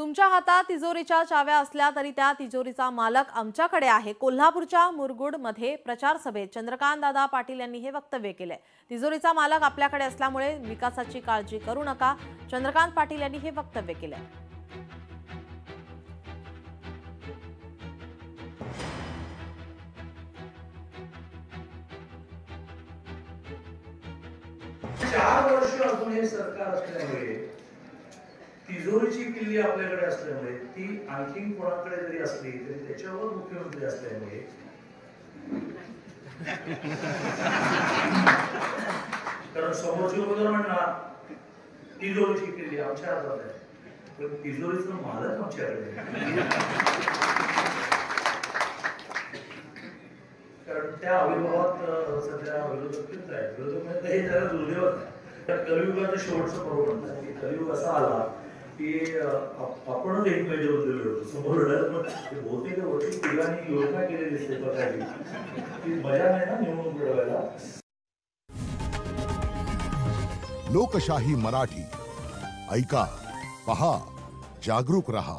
तुमच्या हातात तिजोरीच्या चाव्या असल्या तरी त्या तिजोरीचा मालक आमच्याकडे आहे। कोल्हापूरच्या मुरगुडमध्ये प्रचार सभेत चंद्रकांत दादा पाटील यांनी हे वक्तव्य केले। तिजोरीचा मालक आपल्याकडे असल्यामुळे विकासाची काळजी करू नका, चंद्रकांत पाटील यांनी हे वक्तव्य केले। चार वर्ष अजून हे सरकार असल्यामुळे तिजोरीची किल्ली आपल्याकडे असल्यामुळे ती आणखी कोणाकडे जरी असली तरी त्याच्यावर मुख्यमंत्री असल्यामुळे कारण समोरची उमेदवार म्हणणार तिजोरीची किल्ली आमच्या हातात आहे, पण तिजोरीचा मालक आमच्याकडे आहे। कारण त्या आविर्भावात सध्या विरोधक आहेत। विरोधक म्हणजे हे जरा दुर्दैव आहे। त्या कलियुगाचं शेवटचं पर्व म्हणतात की कलियुग असा आला की आपणच एकमेकांच्या बद्दल होतो समोर लढत बहुतेक वरती तिघांनी योजना केलेली असते प्रकारची ती मजा नाही ना निवडणूक लढवायला। लोकशाही मराठी ऐका, पहा, जागरूक रहा।